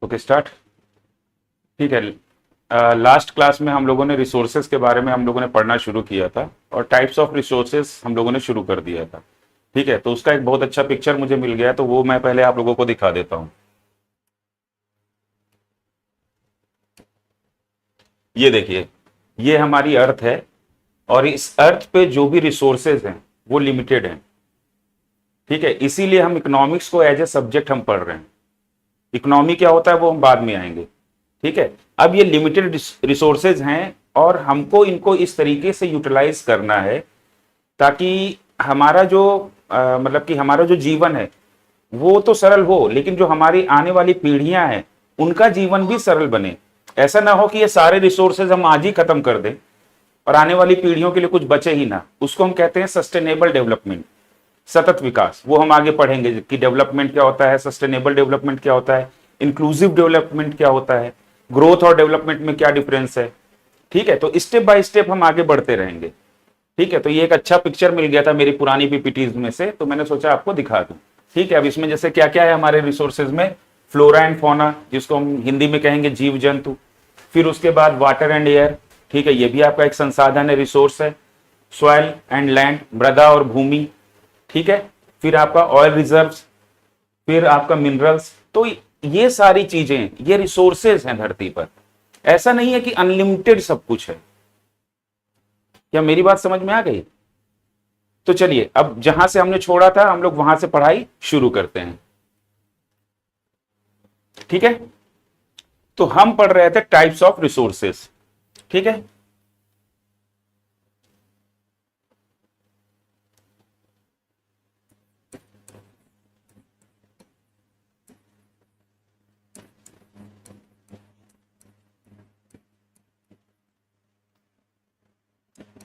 Okay start. ठीक है। Last class में हम लोगों ने रिसोर्सेज के बारे में हम लोगों ने पढ़ना शुरू किया था और टाइप्स ऑफ रिसोर्सेज हम लोगों ने शुरू कर दिया था। ठीक है, तो उसका एक बहुत अच्छा पिक्चर मुझे मिल गया, तो वो मैं पहले आप लोगों को दिखा देता हूं। ये देखिए, ये हमारी अर्थ है और इस अर्थ पे जो भी रिसोर्सेज हैं वो लिमिटेड हैं। ठीक है, इसीलिए हम इकोनॉमिक्स को एज ए सब्जेक्ट हम पढ़ रहे हैं। इकोनॉमी क्या होता है वो हम बाद में आएंगे। ठीक है, अब ये लिमिटेड रिसोर्सेज हैं और हमको इनको इस तरीके से यूटिलाइज करना है ताकि हमारा जो मतलब कि हमारा जो जीवन है वो तो सरल हो, लेकिन जो हमारी आने वाली पीढ़ियां हैं उनका जीवन भी सरल बने। ऐसा ना हो कि ये सारे रिसोर्सेज हम आज ही खत्म कर दें और आने वाली पीढ़ियों के लिए कुछ बचे ही ना। उसको हम कहते हैं सस्टेनेबल डेवलपमेंट, सतत विकास। वो हम आगे पढ़ेंगे कि डेवलपमेंट क्या होता है, सस्टेनेबल डेवलपमेंट क्या होता है, इंक्लूसिव डेवलपमेंट क्या होता है, ग्रोथ और डेवलपमेंट में क्या डिफरेंस है। ठीक है, तो स्टेप बाय स्टेप हम आगे बढ़ते रहेंगे। ठीक है, तो ये एक अच्छा पिक्चर मिल गया था मेरी पुरानी पीपीटीज में से, तो मैंने सोचा आपको दिखा दूं। ठीक है, अब इसमें जैसे क्या क्या है हमारे रिसोर्सेज में, फ्लोरा एंड फौना, जिसको हम हिंदी में कहेंगे जीव जंतु। फिर उसके बाद वाटर एंड एयर। ठीक है, ये भी आपका एक संसाधन है, रिसोर्स है। सॉइल एंड लैंड, मृदा और भूमि। ठीक है, फिर आपका ऑयल रिजर्व्स, फिर आपका मिनरल्स। तो ये सारी चीजें, ये रिसोर्सेज हैं धरती पर। ऐसा नहीं है कि अनलिमिटेड सब कुछ है। क्या मेरी बात समझ में आ गई? तो चलिए, अब जहां से हमने छोड़ा था हम लोग वहां से पढ़ाई शुरू करते हैं। ठीक है, तो हम पढ़ रहे थे टाइप्स ऑफ रिसोर्सेज। ठीक है,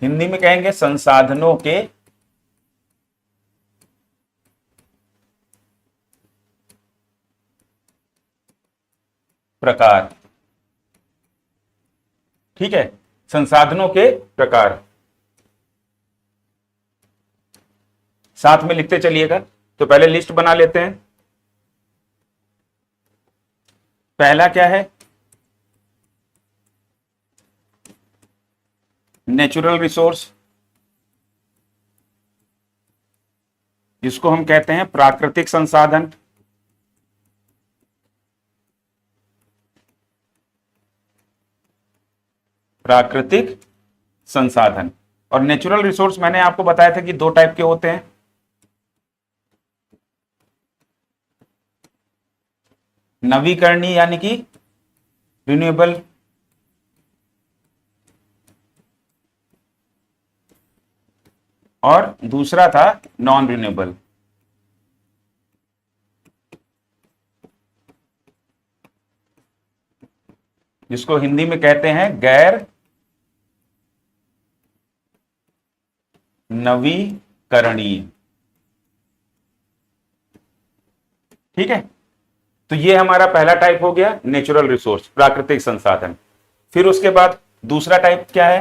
हिंदी में कहेंगे संसाधनों के प्रकार। ठीक है, संसाधनों के प्रकार साथ में लिखते चलिएगा। तो पहले लिस्ट बना लेते हैं। पहला क्या है? नेचुरल रिसोर्स, जिसको हम कहते हैं प्राकृतिक संसाधन। प्राकृतिक संसाधन। और नेचुरल रिसोर्स मैंने आपको बताया था कि दो टाइप के होते हैं, नवीकरणीय यानी कि रिन्यूएबल, और दूसरा था नॉन रिन्यूएबल। जिसको हिंदी में कहते हैं गैर नवीकरणीय। ठीक है, तो ये हमारा पहला टाइप हो गया, नेचुरल रिसोर्स, प्राकृतिक संसाधन। फिर उसके बाद दूसरा टाइप क्या है?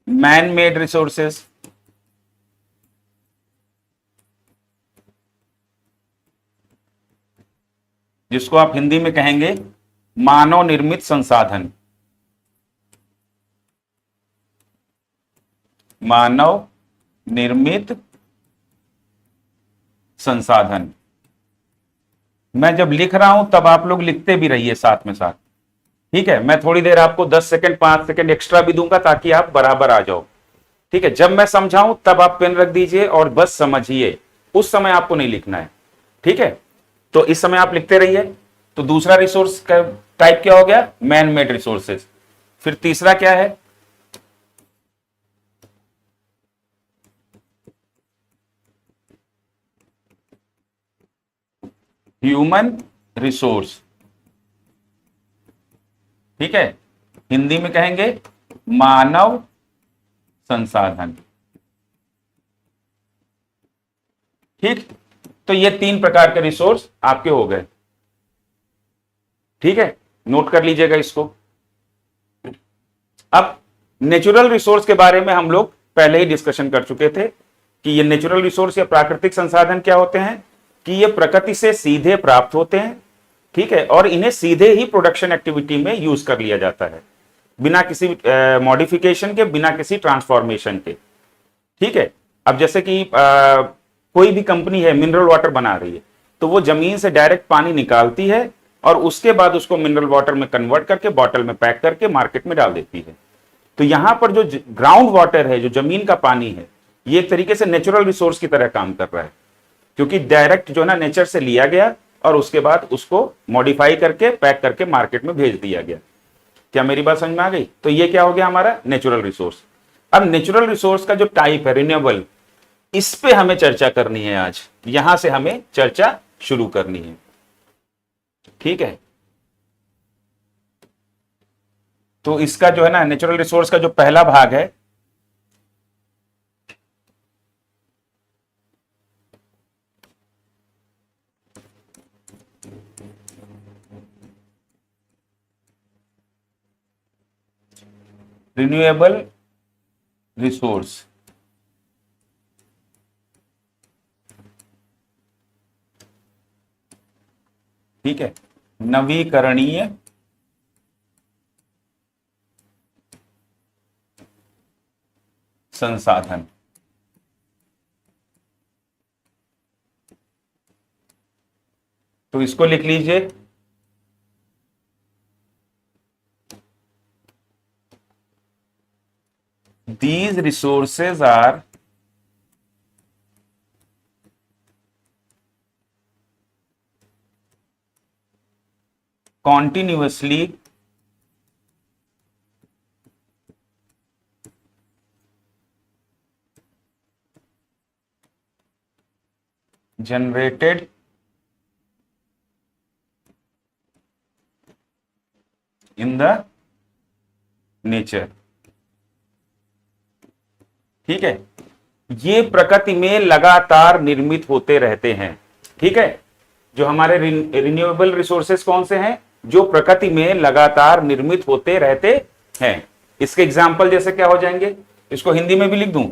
मैन मेड रिसोर्सेस, जिसको आप हिंदी में कहेंगे मानव निर्मित संसाधन। मानव निर्मित संसाधन। मैं जब लिख रहा हूं तब आप लोग लिखते भी रहिए साथ में साथ। ठीक है, मैं थोड़ी देर आपको 10 सेकंड 5 सेकंड एक्स्ट्रा भी दूंगा ताकि आप बराबर आ जाओ। ठीक है, जब मैं समझाऊं तब आप पेन रख दीजिए और बस समझिए, उस समय आपको नहीं लिखना है। ठीक है, तो इस समय आप लिखते रहिए। तो दूसरा रिसोर्स का टाइप क्या हो गया? Man made resources. फिर तीसरा क्या है? Human resource. ठीक है, हिंदी में कहेंगे मानव संसाधन। ठीक, तो ये तीन प्रकार के रिसोर्स आपके हो गए। ठीक है, नोट कर लीजिएगा इसको। अब नेचुरल रिसोर्स के बारे में हम लोग पहले ही डिस्कशन कर चुके थे कि ये नेचुरल रिसोर्स या प्राकृतिक संसाधन क्या होते हैं कि ये प्रकृति से सीधे प्राप्त होते हैं, ठीक है, और इन्हें सीधे ही प्रोडक्शन एक्टिविटी में यूज कर लिया जाता है, बिना किसी मॉडिफिकेशन के, बिना किसी ट्रांसफॉर्मेशन के, ठीक है। अब जैसे कि कोई भी कंपनी है मिनरल वाटर बना रही है, तो वो जमीन से डायरेक्ट पानी निकालती है और उसके बाद उसको मिनरल वाटर में कन्वर्ट करके बॉटल में पैक करके मार्केट में डाल देती है। तो यहां पर जो ग्राउंड वाटर है, जो जमीन का पानी है, ये एक तरीके से नेचुरल रिसोर्स की तरह काम कर रहा है, क्योंकि डायरेक्ट जो है ना नेचर से लिया गया और उसके बाद उसको मॉडिफाई करके पैक करके मार्केट में भेज दिया गया। क्या मेरी बात समझ में आ गई? तो ये क्या हो गया हमारा नेचुरल रिसोर्स। अब नेचुरल रिसोर्स का जो टाइप है रिन्यूएबल, इस पे हमें चर्चा करनी है आज, यहां से हमें चर्चा शुरू करनी है, ठीक है। तो इसका जो है ना नेचुरल रिसोर्स का जो पहला भाग है, रिन्यूएबल रिसोर्स, ठीक है, नवीकरणीय संसाधन। तो इसको लिख लीजिए, these resources are continuously generated in the nature, ठीक है। ये प्रकृति में लगातार निर्मित होते रहते हैं, ठीक है। जो हमारे रिन्यूएबल रिसोर्सेस कौन से हैं? जो प्रकृति में लगातार निर्मित होते रहते हैं। इसके एग्जाम्पल जैसे क्या हो जाएंगे, इसको हिंदी में भी लिख दूं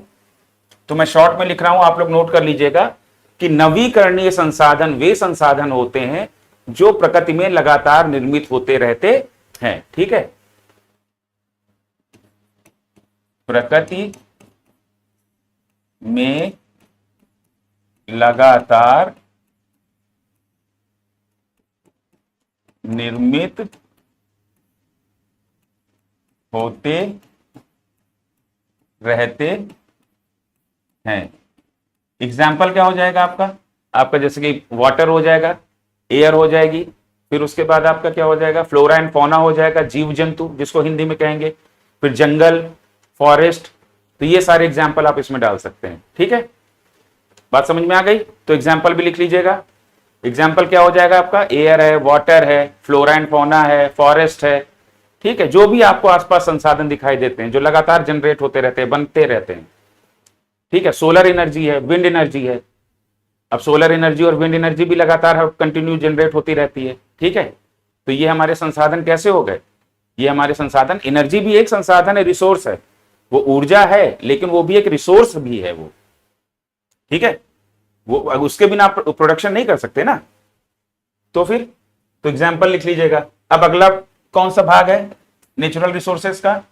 तो मैं शॉर्ट में लिख रहा हूं, आप लोग नोट कर लीजिएगा कि नवीकरणीय संसाधन वे संसाधन होते हैं जो प्रकृति में लगातार निर्मित होते रहते हैं, ठीक है। प्रकृति में लगातार निर्मित होते रहते हैं। एग्जाम्पल क्या हो जाएगा आपका जैसे कि वाटर हो जाएगा, एयर हो जाएगी, फिर उसके बाद आपका क्या हो जाएगा, फ्लोरा एंड फौना हो जाएगा, जीव जंतु जिसको हिंदी में कहेंगे, फिर जंगल, फॉरेस्ट। तो ये सारे एग्जाम्पल आप इसमें डाल सकते हैं, ठीक है। बात समझ में आ गई? तो एग्जाम्पल भी लिख लीजिएगा। एग्जाम्पल क्या हो जाएगा आपका, एयर है, वाटर है, फ्लोरा एंड फौना है, फॉरेस्ट है, ठीक है। जो भी आपको आसपास संसाधन दिखाई देते हैं जो लगातार जनरेट होते रहते हैं, बनते रहते हैं, ठीक है। सोलर एनर्जी है, विंड एनर्जी है। अब सोलर एनर्जी और विंड एनर्जी भी लगातार कंटिन्यू जनरेट होती रहती है, ठीक है। तो ये हमारे संसाधन कैसे हो गए? ये हमारे संसाधन, एनर्जी भी एक संसाधन है, रिसोर्स है, वो ऊर्जा है, लेकिन वो भी एक रिसोर्स भी है वो, ठीक है। वो उसके बिना आप प्रोडक्शन नहीं कर सकते ना। तो फिर तो एग्जाम्पल लिख लीजिएगा। अब अगला कौन सा भाग है नेचुरल रिसोर्सेस का?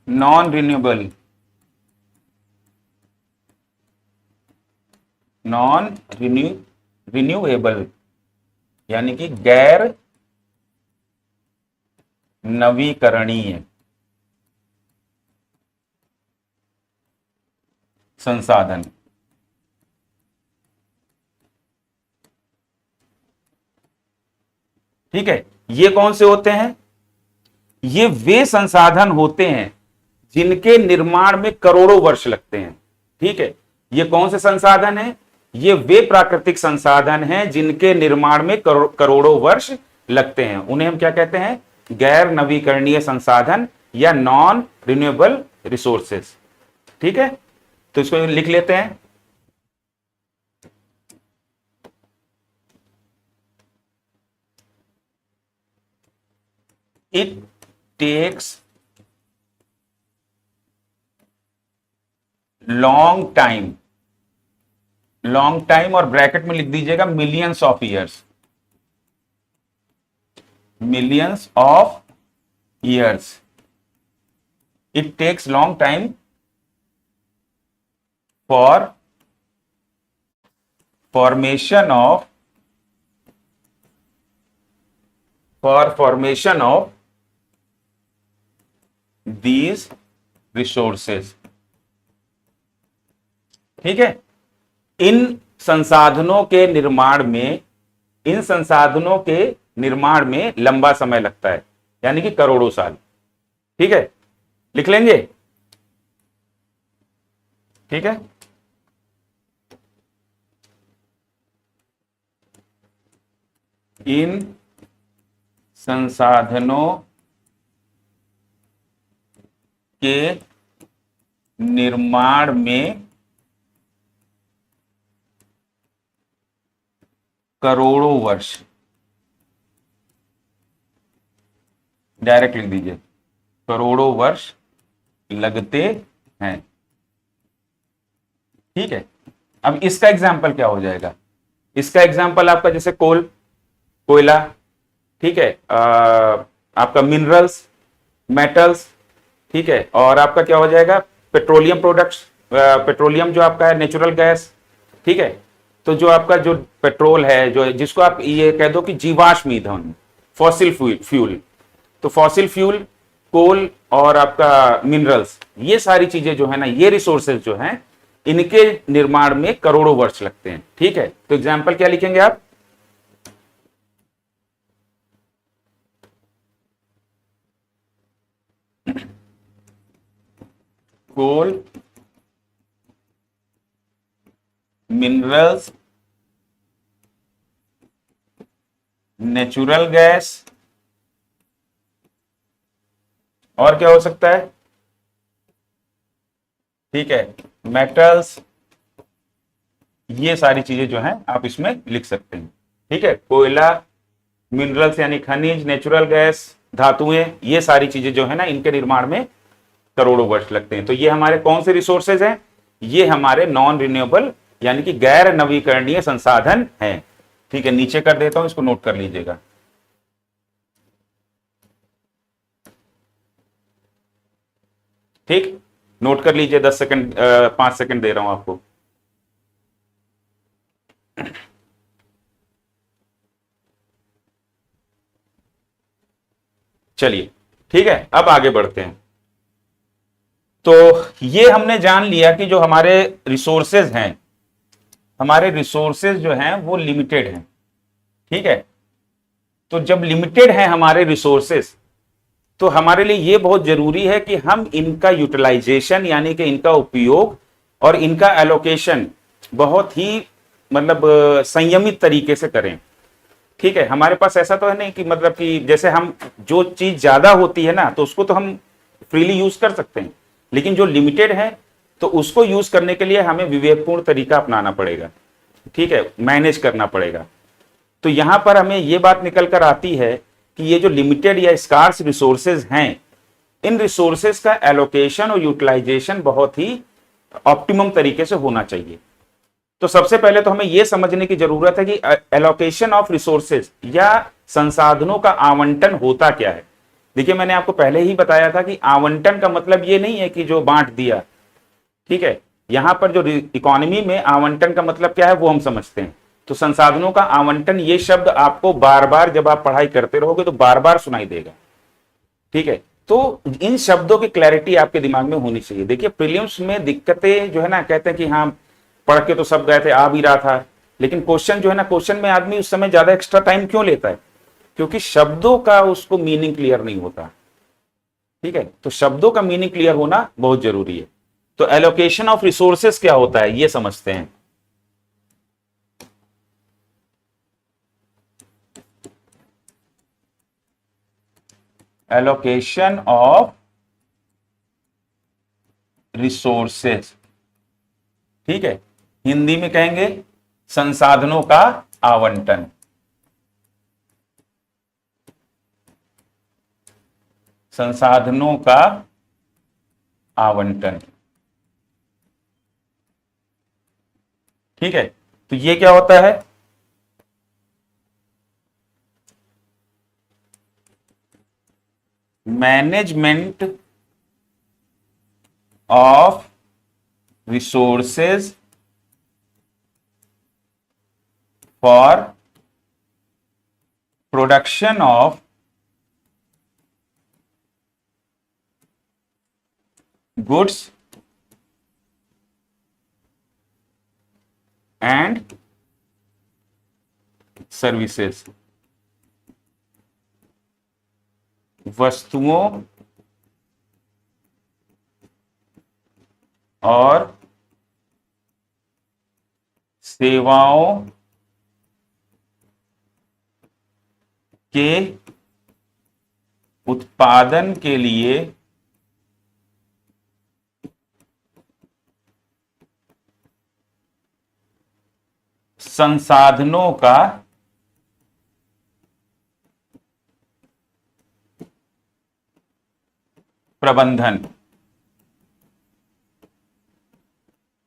नॉन रिन्यूएबल, नॉन रिन्यूएबल यानी कि गैर नवीकरणीय संसाधन, ठीक है। ये कौन से होते हैं? ये वे संसाधन होते हैं जिनके निर्माण में करोड़ों वर्ष लगते हैं, ठीक है। ये कौन से संसाधन हैं? ये वे प्राकृतिक संसाधन हैं जिनके निर्माण में करोड़ों वर्ष लगते हैं। उन्हें हम क्या कहते हैं? गैर नवीकरणीय संसाधन या नॉन रिन्यूएबल रिसोर्सेस, ठीक है। तो इसको लिख लेते हैं। It takes long time, long time और ब्रैकेट में लिख दीजिएगा millions of years, millions of years, it takes long time for formation of these resources। ठीक है, इन संसाधनों के निर्माण में लंबा समय लगता है, यानी कि करोड़ों साल। ठीक है, लिख लेंगे। ठीक है, इन संसाधनों के निर्माण में करोड़ों वर्ष, डायरेक्ट लिख दीजिए, करोड़ों वर्ष लगते हैं। ठीक है, अब इसका एग्जाम्पल क्या हो जाएगा? इसका एग्जाम्पल आपका जैसे कोयला, ठीक है, आपका मिनरल्स, मेटल्स, ठीक है, और आपका क्या हो जाएगा? पेट्रोलियम प्रोडक्ट्स, पेट्रोलियम जो आपका है, नेचुरल गैस। ठीक है, तो जो आपका जो पेट्रोल है, जो जिसको आप ये कह दो कि जीवाश्म ईंधन, फॉसिल फ्यूल, तो फॉसिल फ्यूल, कोल और आपका मिनरल्स, ये सारी चीजें जो है ना, ये रिसोर्सेज जो हैं, इनके निर्माण में करोड़ों वर्ष लगते हैं। ठीक है, तो एग्जाम्पल क्या लिखेंगे आप? कोल, मिनरल्स, नेचुरल गैस, और क्या हो सकता है? ठीक है, मेटल्स, ये सारी चीजें जो हैं आप इसमें लिख सकते हैं। ठीक है, कोयला, मिनरल्स यानी खनिज, नेचुरल गैस, धातुएं, ये सारी चीजें जो है ना, इनके निर्माण में करोड़ों वर्ष लगते हैं। तो ये हमारे कौन से रिसोर्सेज हैं? ये हमारे नॉन रिन्यूएबल यानी कि गैर नवीकरणीय संसाधन हैं। ठीक है, नीचे कर देता हूं, इसको नोट कर लीजिएगा। ठीक, नोट कर लीजिए, 10 सेकंड 5 सेकंड दे रहा हूं आपको। चलिए, ठीक है, अब आगे बढ़ते हैं। तो ये हमने जान लिया कि जो हमारे रिसोर्सेज हैं, हमारे रिसोर्सेज जो हैं वो लिमिटेड हैं। ठीक है, तो जब लिमिटेड हैं हमारे रिसोर्सेज, तो हमारे लिए ये बहुत जरूरी है कि हम इनका यूटिलाइजेशन यानी कि इनका उपयोग और इनका एलोकेशन बहुत ही मतलब संयमित तरीके से करें। ठीक है, हमारे पास ऐसा तो है नहीं कि मतलब कि जैसे हम जो चीज ज्यादा होती है ना, तो उसको तो हम फ्रीली यूज कर सकते हैं, लेकिन जो लिमिटेड है तो उसको यूज करने के लिए हमें विवेकपूर्ण तरीका अपनाना पड़ेगा। ठीक है, मैनेज करना पड़ेगा। तो यहां पर हमें यह बात निकल कर आती है कि ये जो लिमिटेड या स्कार्स रिसोर्सेज हैं, इन रिसोर्सेज का एलोकेशन और यूटिलाइजेशन बहुत ही ऑप्टिमम तरीके से होना चाहिए। तो सबसे पहले तो हमें यह समझने की जरूरत है कि एलोकेशन ऑफ रिसोर्सेज या संसाधनों का आवंटन होता क्या है। देखिए, मैंने आपको पहले ही बताया था कि आवंटन का मतलब यह नहीं है कि जो बांट दिया। ठीक है, यहां पर जो इकोनॉमी में आवंटन का मतलब क्या है वो हम समझते हैं। तो संसाधनों का आवंटन, ये शब्द आपको बार बार जब आप पढ़ाई करते रहोगे तो बार बार सुनाई देगा। ठीक है, तो इन शब्दों की क्लैरिटी आपके दिमाग में होनी चाहिए। देखिए, प्रीलिम्स में दिक्कतें जो है ना, कहते हैं कि हाँ पढ़ के तो सब गए थे, आ भी रहा था, लेकिन क्वेश्चन जो है ना, क्वेश्चन में आदमी उस समय ज्यादा एक्स्ट्रा टाइम क्यों लेता है? क्योंकि शब्दों का उसको मीनिंग क्लियर नहीं होता। ठीक है, तो शब्दों का मीनिंग क्लियर होना बहुत जरूरी है। तो एलोकेशन ऑफ रिसोर्सेस क्या होता है ये समझते हैं। एलोकेशन ऑफ रिसोर्सेस, ठीक है, हिंदी में कहेंगे संसाधनों का आवंटन। संसाधनों का आवंटन। ठीक है, तो ये क्या होता है? Management of resources for production of goods and services. वस्तुओं और सेवाओं के उत्पादन के लिए संसाधनों का प्रबंधन।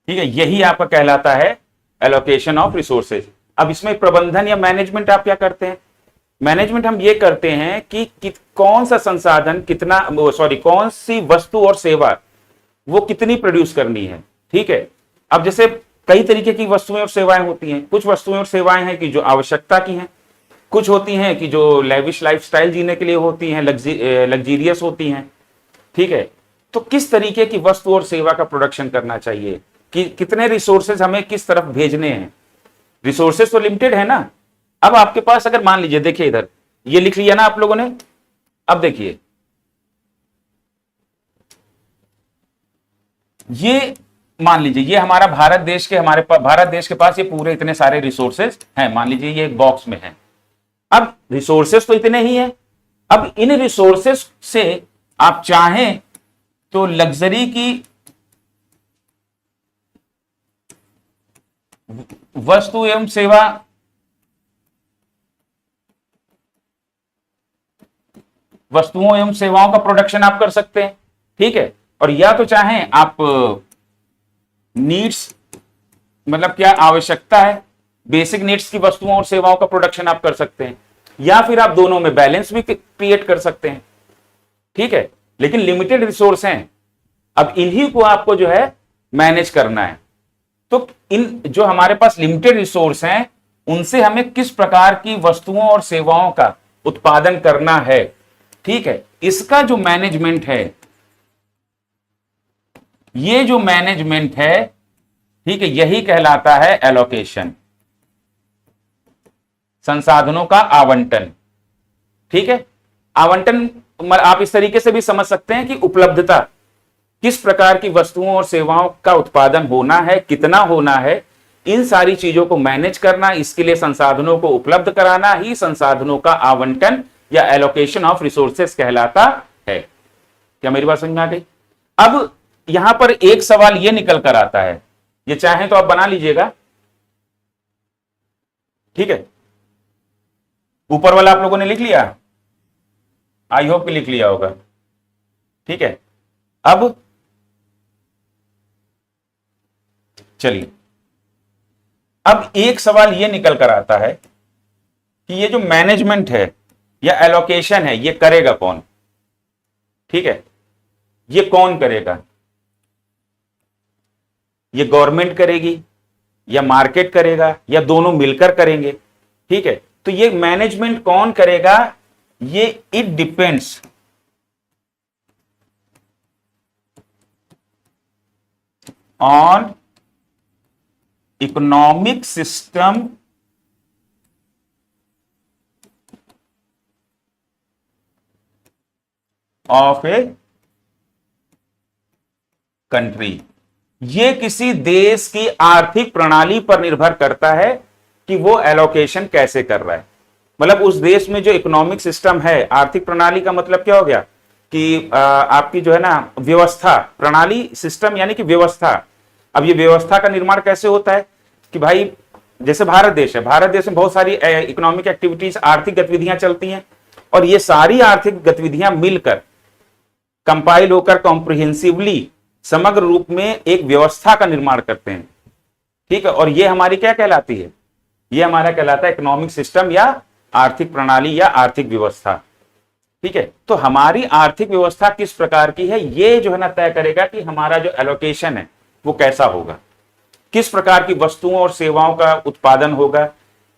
ठीक है, यही आपका कहलाता है एलोकेशन ऑफ रिसोर्सेज। अब इसमें प्रबंधन या मैनेजमेंट आप क्या करते हैं? मैनेजमेंट हम ये करते हैं कि कौन सा संसाधन कितना, सॉरी, कौन सी वस्तु और सेवा वो कितनी प्रोड्यूस करनी है। ठीक है, अब जैसे कई तरीके की वस्तुएं और सेवाएं होती हैं। कुछ वस्तुएं और सेवाएं हैं कि जो आवश्यकता की हैं, कुछ होती हैं कि जो लेविश लाइफस्टाइल जीने के लिए होती हैं, लग्जीरियस होती हैं। ठीक है, तो किस तरीके की वस्तु और सेवा का प्रोडक्शन करना चाहिए, कि कितने रिसोर्सेज हमें किस तरफ भेजने हैं। रिसोर्सेज तो लिमिटेड है ना। अब आपके पास अगर मान लीजिए, देखिए इधर ये लिख लिया ना आप लोगों ने। अब देखिए ये मान लीजिए ये हमारा भारत देश के, भारत देश के पास ये पूरे इतने सारे रिसोर्सेज हैं। मान लीजिए ये एक बॉक्स में है। अब रिसोर्सेज तो इतने ही हैं। अब इन रिसोर्सेज से आप चाहें तो लग्जरी की वस्तु एवं सेवा, वस्तुओं एवं सेवाओं का प्रोडक्शन आप कर सकते हैं। ठीक है, और या तो चाहें आप नीड्स, मतलब क्या आवश्यकता है, बेसिक नीड्स की वस्तुओं और सेवाओं का प्रोडक्शन आप कर सकते हैं, या फिर आप दोनों में बैलेंस भी क्रिएट कर सकते हैं। ठीक है, लेकिन लिमिटेड रिसोर्स हैं। अब इन्हीं को आपको जो है मैनेज करना है। तो इन जो हमारे पास लिमिटेड रिसोर्स हैं उनसे हमें किस प्रकार की वस्तुओं और सेवाओं का उत्पादन करना है। ठीक है, इसका जो मैनेजमेंट है, ये जो मैनेजमेंट है, ठीक है, यही कहलाता है एलोकेशन, संसाधनों का आवंटन। ठीक है, आवंटन आप इस तरीके से भी समझ सकते हैं कि उपलब्धता, किस प्रकार की वस्तुओं और सेवाओं का उत्पादन होना है, कितना होना है, इन सारी चीजों को मैनेज करना, इसके लिए संसाधनों को उपलब्ध कराना ही संसाधनों का आवंटन या एलोकेशन ऑफ रिसोर्सेस कहलाता है। क्या मेरी बात समझ में आ गई? अब यहां पर एक सवाल यह निकल कर आता है, ये चाहें तो आप बना लीजिएगा। ठीक है, ऊपर वाला आप लोगों ने लिख लिया, आई होप कि लिख लिया होगा। ठीक है, अब चलिए, अब एक सवाल यह निकल कर आता है कि ये जो मैनेजमेंट है या एलोकेशन है, ये करेगा कौन? ठीक है, ये कौन करेगा? ये गवर्नमेंट करेगी या मार्केट करेगा या दोनों मिलकर करेंगे? ठीक है, तो ये मैनेजमेंट कौन करेगा, ये it depends on economic system of a country. ये किसी देश की आर्थिक प्रणाली पर निर्भर करता है कि वो एलोकेशन कैसे कर रहा है। मतलब उस देश में जो इकोनॉमिक सिस्टम है, आर्थिक प्रणाली का मतलब क्या हो गया कि आपकी जो है ना व्यवस्था, प्रणाली, सिस्टम यानी कि व्यवस्था। अब ये व्यवस्था का निर्माण कैसे होता है कि भाई जैसे भारत देश है, भारत देश में बहुत सारी इकोनॉमिक एक्टिविटीज, आर्थिक गतिविधियां चलती हैं, और ये सारी आर्थिक गतिविधियां मिलकर कंपाइल होकर कॉम्प्रिहेंसिवली समग्र रूप में एक व्यवस्था का निर्माण करते हैं। ठीक है, और ये हमारी क्या कहलाती है, ये हमारा कहलाता है इकोनॉमिक सिस्टम या आर्थिक प्रणाली या आर्थिक व्यवस्था। ठीक है, तो हमारी आर्थिक व्यवस्था किस प्रकार की है, ये जो है ना तय करेगा कि हमारा जो एलोकेशन है वो कैसा होगा, किस प्रकार की वस्तुओं और सेवाओं का उत्पादन होगा,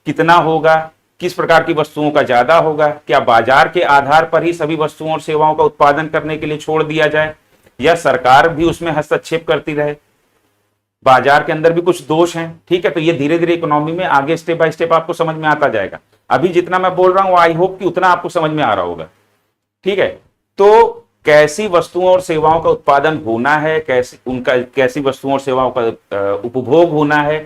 कितना होगा, किस प्रकार की वस्तुओं का ज्यादा होगा, क्या बाजार के आधार पर ही सभी वस्तुओं और सेवाओं का उत्पादन करने के लिए छोड़ दिया जाए या सरकार भी उसमें हस्तक्षेप करती रहे, बाजार के अंदर भी कुछ दोष हैं। ठीक है, तो ये धीरे धीरे इकोनॉमी में आगे स्टेप बाय स्टेप आपको समझ में आता जाएगा। अभी जितना मैं बोल रहा हूं आई होप कि उतना आपको समझ में आ रहा होगा। ठीक है, तो कैसी वस्तुओं और सेवाओं का उत्पादन होना है, कैसी वस्तुओं और सेवाओं का उपभोग होना है,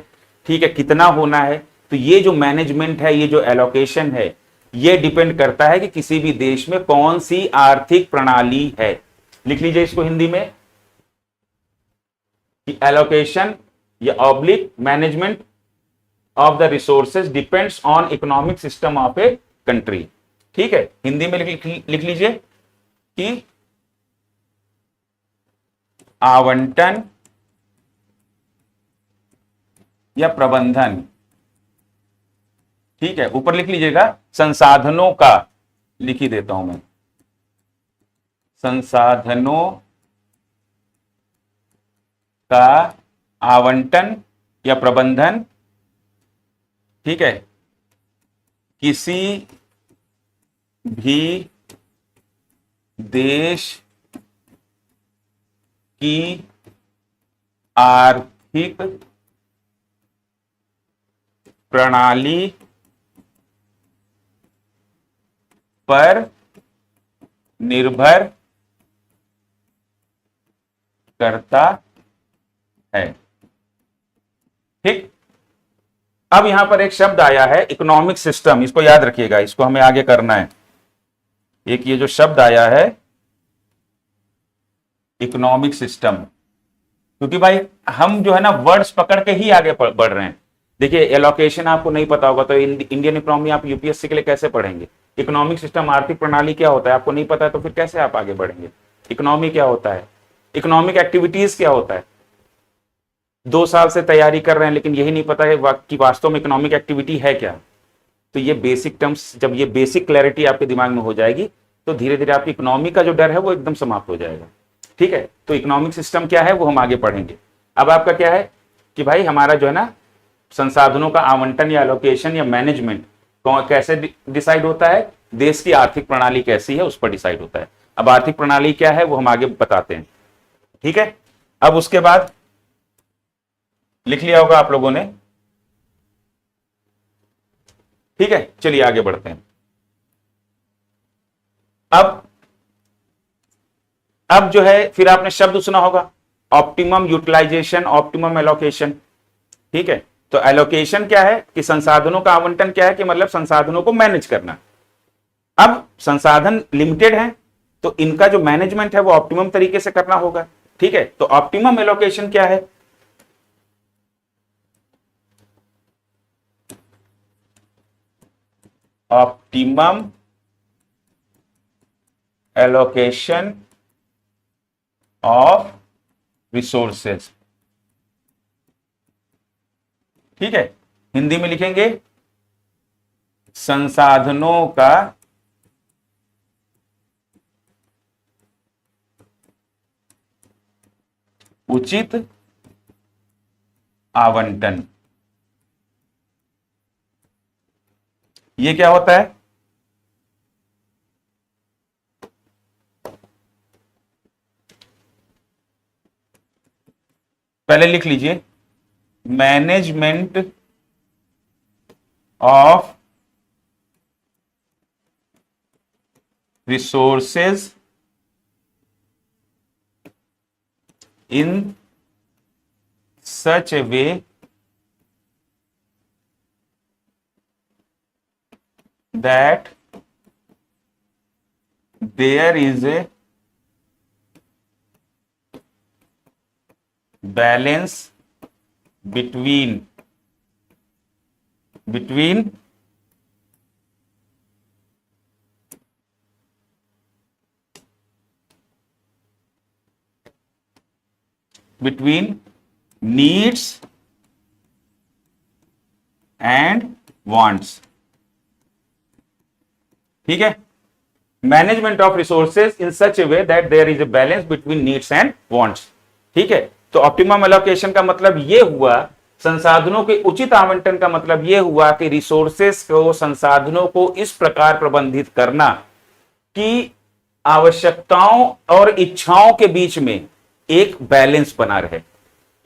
ठीक है, कितना होना है, तो ये जो मैनेजमेंट है, ये जो एलोकेशन है, ये डिपेंड करता है कि किसी भी देश में कौन सी आर्थिक प्रणाली है। लिख लीजिए इसको हिंदी में कि एलोकेशन या oblique management of the resources depends on economic system of a country. ठीक है, हिंदी में लिख लीजिए कि आवंटन या प्रबंधन, ठीक है, ऊपर लिख लीजिएगा संसाधनों का, लिख ही देता हूं मैं, संसाधनों का आवंटन या प्रबंधन, ठीक है, किसी भी देश की आर्थिक प्रणाली पर निर्भर करता है। ठीक, अब यहां पर एक शब्द आया है इकोनॉमिक सिस्टम, इसको याद रखिएगा, इसको हमें आगे करना है। एक ये जो शब्द आया है इकोनॉमिक सिस्टम, क्योंकि भाई हम जो है ना वर्ड्स पकड़ के ही आगे बढ़ रहे हैं। देखिए एलोकेशन आपको नहीं पता होगा तो इंडियन इकोनॉमी आप यूपीएससी के लिए कैसे पढ़ेंगे, इकोनॉमिक सिस्टम आर्थिक प्रणाली क्या होता है आपको नहीं पता है तो फिर कैसे आप आगे बढ़ेंगे, इकोनॉमी क्या होता है, इकोनॉमिक एक्टिविटीज क्या होता है। 2 साल से तैयारी कर रहे हैं लेकिन यही नहीं पता है कि वास्तव में इकोनॉमिक एक्टिविटी है क्या। तो ये बेसिक टर्म्स, जब ये बेसिक क्लैरिटी आपके दिमाग में हो जाएगी तो धीरे धीरे आपकी इकोनॉमी का जो डर है वो एकदम समाप्त हो जाएगा। ठीक है, तो इकोनॉमिक सिस्टम क्या है वो हम आगे पढ़ेंगे। अब आपका क्या है कि भाई हमारा जो है ना संसाधनों का आवंटन या एलोकेशन या मैनेजमेंट कैसे डिसाइड होता है, देश की आर्थिक प्रणाली कैसी है उस पर डिसाइड होता है। अब आर्थिक प्रणाली क्या है वो हम आगे बताते हैं। ठीक है, अब उसके बाद लिख लिया होगा आप लोगों ने। ठीक है, चलिए आगे बढ़ते हैं। अब जो है फिर आपने शब्द सुना होगा ऑप्टिमम यूटिलाइजेशन, ऑप्टिमम एलोकेशन। ठीक है, तो एलोकेशन क्या है कि संसाधनों का आवंटन क्या है कि मतलब संसाधनों को मैनेज करना। अब संसाधन लिमिटेड है तो इनका जो मैनेजमेंट है वो ऑप्टिमम तरीके से करना होगा। ठीक है, तो ऑप्टिमम एलोकेशन क्या है, ऑप्टिमम एलोकेशन ऑफ रिसोर्सेज। ठीक है, हिंदी में लिखेंगे संसाधनों का उचित आवंटन। ये क्या होता है, पहले लिख लीजिए management of resources in such a way that there is a balance between between needs and wants. ठीक है, management of resources in such a way that there is a balance between needs and wants. ठीक है, तो optimum allocation का मतलब यह हुआ, संसाधनों के उचित आवंटन का मतलब यह हुआ कि रिसोर्सेस को, संसाधनों को इस प्रकार प्रबंधित करना कि आवश्यकताओं और इच्छाओं के बीच में एक बैलेंस बना रहे।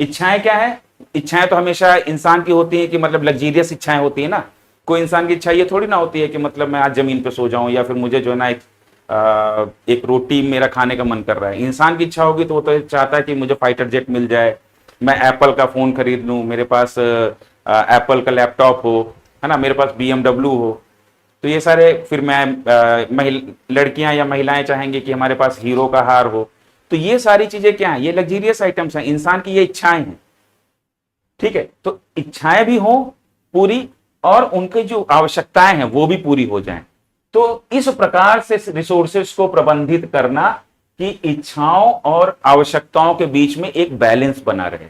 इच्छाएं क्या है? इच्छाएं तो हमेशा इंसान की होती है कि मतलब लग्जीरियस इच्छाएं होती है ना। कोई इंसान की इच्छा ये थोड़ी ना होती है कि मतलब मैं आज जमीन पे सो जाऊं, या फिर मुझे जो है ना एक रोटी मेरा खाने का मन कर रहा है। इंसान की इच्छा होगी तो वो तो चाहता है कि मुझे फाइटर जेट मिल जाए, मैं एप्पल का फोन खरीद लूं, मेरे पास एप्पल का लैपटॉप हो, है ना, मेरे पास BMW हो। तो ये सारे, फिर लड़कियां या महिलाएं चाहेंगे कि हमारे पास हीरो का हार हो। तो ये सारी चीजें क्या है? ये लग्जीरियस आइटम्स हैं, इंसान की ये इच्छाएं हैं। ठीक है, तो इच्छाएं भी हो पूरी और उनकी जो आवश्यकताएं हैं वो भी पूरी हो जाएं। तो इस प्रकार से रिसोर्सेस को प्रबंधित करना कि इच्छाओं और आवश्यकताओं के बीच में एक बैलेंस बना रहे,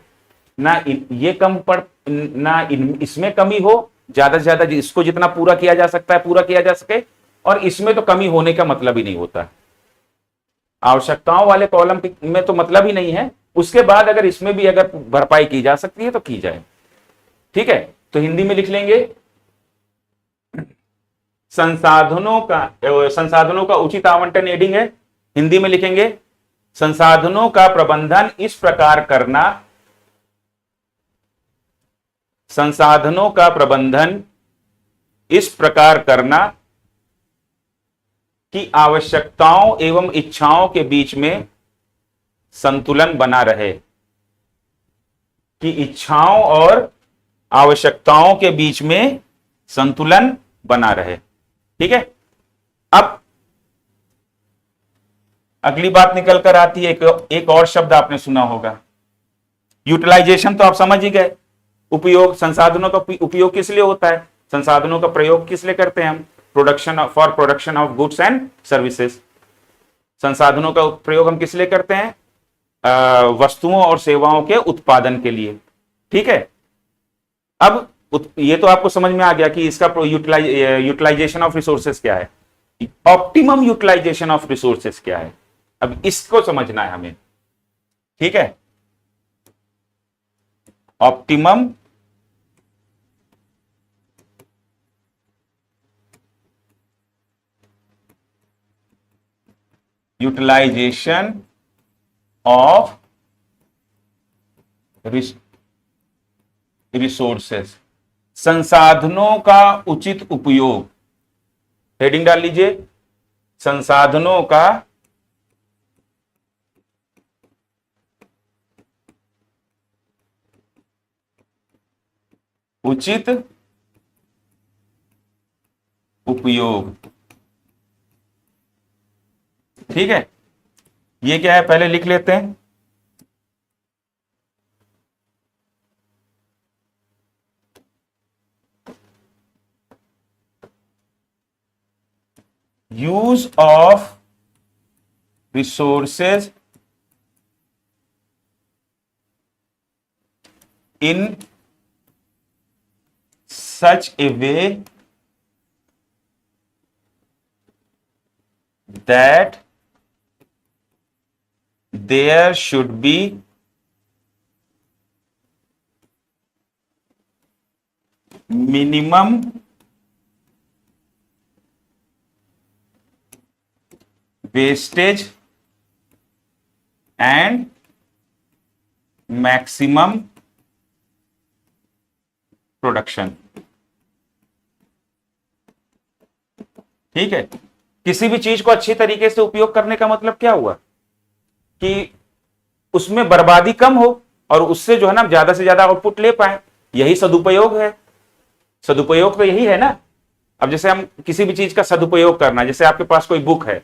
ना ये कम पड़, ना इसमें कमी हो, ज्यादा से ज्यादा इसको जितना पूरा किया जा सकता है पूरा किया जा सके, और इसमें तो कमी होने का मतलब ही नहीं होता। आवश्यकताओं वाले कॉलम में तो मतलब ही नहीं है, उसके बाद अगर इसमें भी अगर भरपाई की जा सकती है तो की जाए। ठीक है, तो हिंदी में लिख लेंगे, संसाधनों का उचित आवंटन एडिंग है। हिंदी में लिखेंगे, संसाधनों का प्रबंधन इस प्रकार करना, संसाधनों का प्रबंधन इस प्रकार करना कि आवश्यकताओं एवं इच्छाओं के बीच में संतुलन बना रहे, कि इच्छाओं और आवश्यकताओं के बीच में संतुलन बना रहे। ठीक है, अब अगली बात निकल कर आती है, एक और शब्द आपने सुना होगा, यूटिलाइजेशन। तो आप समझ ही गए, उपयोग, संसाधनों का उपयोग किस लिए होता है, संसाधनों का प्रयोग किस लिए करते हैं हम? For production of goods and services. संसाधनों का प्रयोग हम किस लिए करते हैं? वस्तुओं और सेवाओं के उत्पादन के लिए। ठीक है, अब ये तो आपको समझ में आ गया कि इसका यूटिलाइजेशन ऑफ रिसोर्सेस क्या है, ऑप्टिमम यूटिलाइजेशन ऑफ रिसोर्सेस क्या है। अब इसको समझना है हमें। ठीक है, ऑप्टिमम यूटिलाइजेशन ऑफ रिसोर्सेस, संसाधनों का उचित उपयोग। हेडिंग डाल लीजिए, संसाधनों का उचित उपयोग। ठीक है, ये क्या है पहले लिख लेते हैं। Use of resources in such a way that there should be minimum wastage and maximum production. ठीक है, किसी भी चीज को अच्छी तरीके से उपयोग करने का मतलब क्या हुआ कि उसमें बर्बादी कम हो और उससे जो है ना ज्यादा से ज्यादा आउटपुट ले पाए, यही सदुपयोग है। सदुपयोग तो यही है ना। अब जैसे हम किसी भी चीज का सदुपयोग करना, जैसे आपके पास कोई बुक है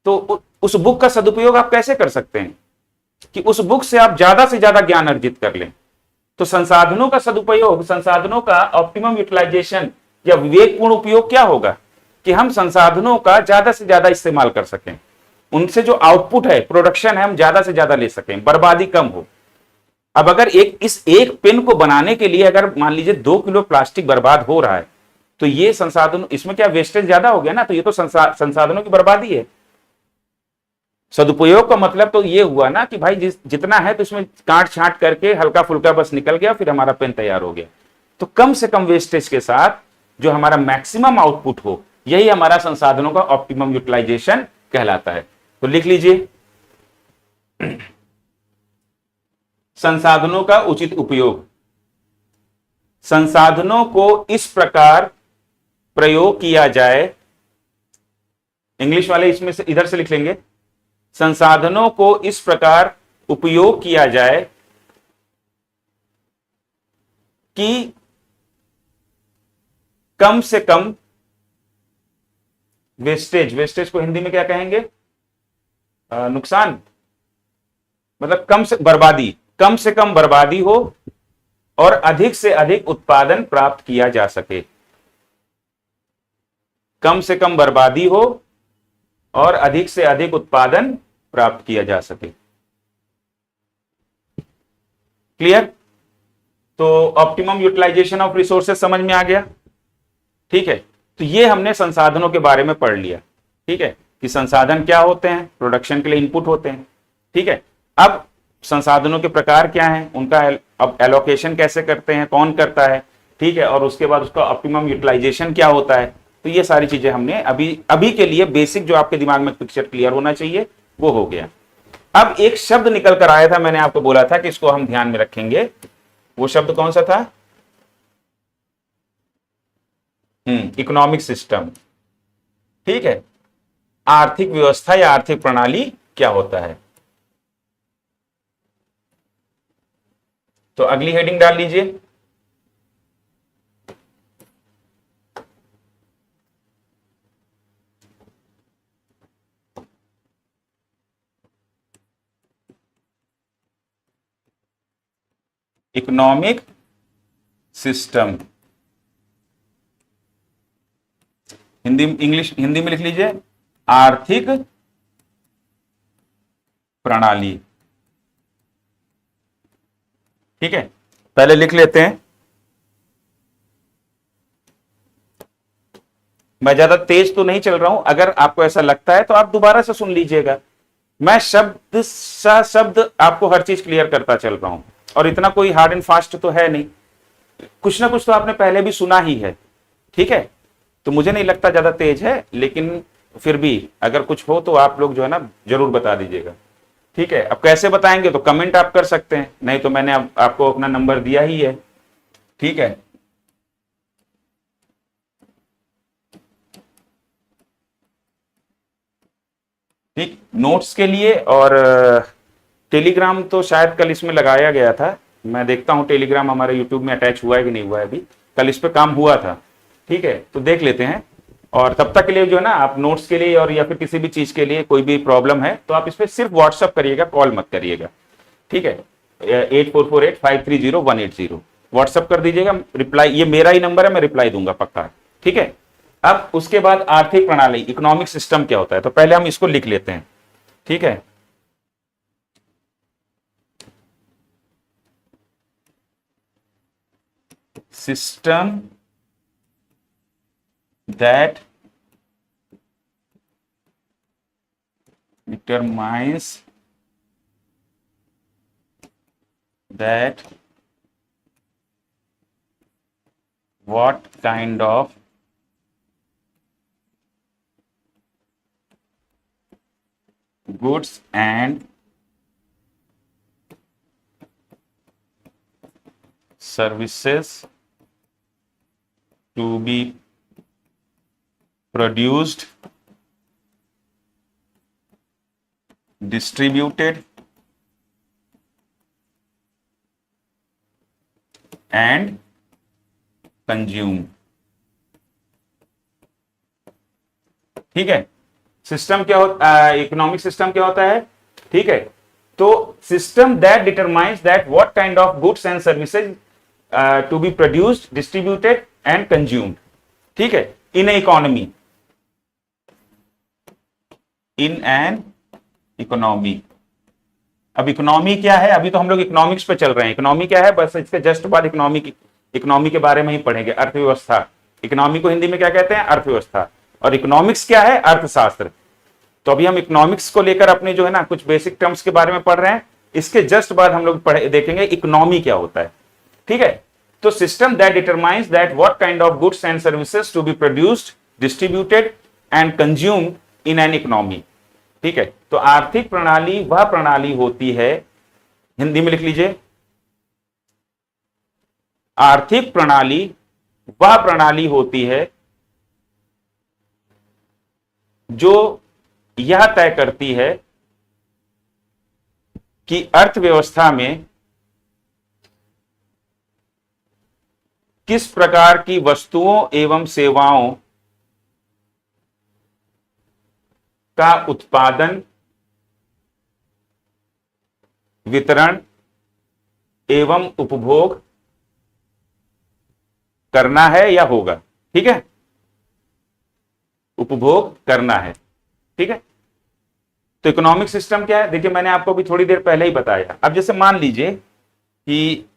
तो उस बुक का सदुपयोग आप कैसे कर सकते हैं कि उस बुक से आप ज्यादा से ज्यादा ज्ञान अर्जित कर लें। तो संसाधनों का सदुपयोग, संसाधनों का ऑप्टिमम यूटिलाइजेशन या विवेकपूर्ण उपयोग क्या होगा कि हम संसाधनों का ज्यादा से ज्यादा इस्तेमाल कर सकें, उनसे जो आउटपुट है, प्रोडक्शन है, हम ज्यादा से ज्यादा ले सकें, बर्बादी कम हो। अब अगर इस एक पेन को बनाने के लिए अगर मान लीजिए 2 किलो प्लास्टिक बर्बाद हो रहा है, तो ये संसाधन, इसमें क्या वेस्टेज ज्यादा हो गया ना, तो ये तो संसाधनों की बर्बादी है। सदुपयोग का मतलब तो ये हुआ ना कि भाई जितना है तो इसमें काट छांट करके हल्का फुल्का बस निकल गया, फिर हमारा पेन तैयार हो गया। तो कम से कम वेस्टेज के साथ जो हमारा मैक्सिमम आउटपुट हो, यही हमारा संसाधनों का ऑप्टिमम यूटिलाइजेशन कहलाता है। तो लिख लीजिए, संसाधनों का उचित उपयोग। संसाधनों को इस प्रकार प्रयोग किया जाए, इंग्लिश वाले इसमें से इधर से लिख लेंगे, संसाधनों को इस प्रकार उपयोग किया जाए कि कम से कम वेस्टेज को हिंदी में क्या कहेंगे, नुकसान, मतलब कम से कम बर्बादी हो और अधिक से अधिक उत्पादन प्राप्त किया जा सके। कम से कम बर्बादी हो और अधिक से अधिक उत्पादन प्राप्त किया जा सके। क्लियर? तो ऑप्टिमम यूटिलाइजेशन ऑफ रिसोर्सेज समझ में आ गया। ठीक है, तो ये हमने संसाधनों के बारे में पढ़ लिया। ठीक है, कि संसाधन क्या होते हैं, प्रोडक्शन के लिए इनपुट होते हैं। ठीक है, अब संसाधनों के प्रकार क्या हैं, उनका अब एलोकेशन कैसे करते हैं, कौन करता है, ठीक है, और उसके बाद उसका ऑप्टिमम यूटिलाइजेशन क्या होता है। तो ये सारी चीजें हमने अभी के लिए बेसिक जो आपके दिमाग में पिक्चर क्लियर होना चाहिए वो हो गया। अब एक शब्द निकल कर आया था, मैंने आपको बोला था कि इसको हम ध्यान में रखेंगे। वो शब्द कौन सा था? Economic system. ठीक है, आर्थिक व्यवस्था या आर्थिक प्रणाली क्या होता है। तो अगली हेडिंग डाल लीजिए, इकोनॉमिक सिस्टम। हिंदी में लिख लीजिए, आर्थिक प्रणाली। ठीक है, पहले लिख लेते हैं। मैं ज्यादा तेज तो नहीं चल रहा हूं, अगर आपको ऐसा लगता है तो आप दोबारा से सुन लीजिएगा। मैं शब्द सा शब्द आपको हर चीज क्लियर करता चल रहा हूं, और इतना कोई हार्ड एंड फास्ट तो है नहीं, कुछ ना कुछ तो आपने पहले भी सुना ही है। ठीक है, तो मुझे नहीं लगता ज्यादा तेज है, लेकिन फिर भी अगर कुछ हो तो आप लोग जो है ना जरूर बता दीजिएगा। ठीक है, अब कैसे बताएंगे तो कमेंट आप कर सकते हैं, नहीं तो मैंने आपको अपना नंबर दिया ही है। ठीक है, ठीक, नोट्स के लिए और टेलीग्राम तो शायद कल इसमें लगाया गया था, मैं देखता हूं टेलीग्राम हमारे यूट्यूब में अटैच हुआ है कि नहीं हुआ है। अभी कल इस पे काम हुआ था। ठीक है, तो देख लेते हैं। और तब तक के लिए जो है ना, आप नोट्स के लिए और या फिर किसी भी चीज के लिए कोई भी प्रॉब्लम है तो आप इस पर सिर्फ व्हाट्सअप करिएगा, कॉल मत करिएगा। ठीक है, 8448530180 व्हाट्सअप कर दीजिएगा, रिप्लाई, ये मेरा ही नंबर है, मैं रिप्लाई दूंगा पक्का। ठीक है, अब उसके बाद आर्थिक प्रणाली, इकोनॉमिक सिस्टम क्या होता है, तो पहले हम इसको लिख लेते हैं। ठीक है, system that determines that what kind of goods and services to be produced, distributed and consumed। ठीक है, सिस्टम क्या होता है, इकोनॉमिक सिस्टम क्या होता है। ठीक है, तो system that determines that what kind of goods and services to be produced, distributed and consumed. ठीक है, in economy, in an economy। अब इकोनॉमी क्या है, अभी तो हम लोग इकोनॉमिक्स पे चल रहे हैं। इकोनॉमी क्या है, बस इसके जस्ट बाद इकोनॉमी के बारे में ही पढ़ेंगे, अर्थव्यवस्था। इकोनॉमी को हिंदी में क्या कहते हैं, अर्थव्यवस्था। और इकोनॉमिक्स क्या है, अर्थशास्त्र। तो अभी हम इकोनॉमिक्स को लेकर अपने जो है ना कुछ बेसिक टर्म्स के बारे में पढ़ रहे हैं। इसके जस्ट बाद हम लोग देखेंगे इकोनॉमी क्या होता है। ठीक है, तो system that determines that what kind of goods and services to be produced, distributed and consumed in an economy. ठीक है, तो आर्थिक प्रणाली वह प्रणाली होती है, हिंदी में लिख लीजिए, आर्थिक प्रणाली वह प्रणाली होती है जो यह तय करती है कि अर्थव्यवस्था में किस प्रकार की वस्तुओं एवं सेवाओं का उत्पादन, वितरण एवं उपभोग करना है या होगा। ठीक है, उपभोग करना है। ठीक है, तो इकोनॉमिक सिस्टम क्या है, देखिए मैंने आपको भी थोड़ी देर पहले ही बताया। अब जैसे मान लीजिए कि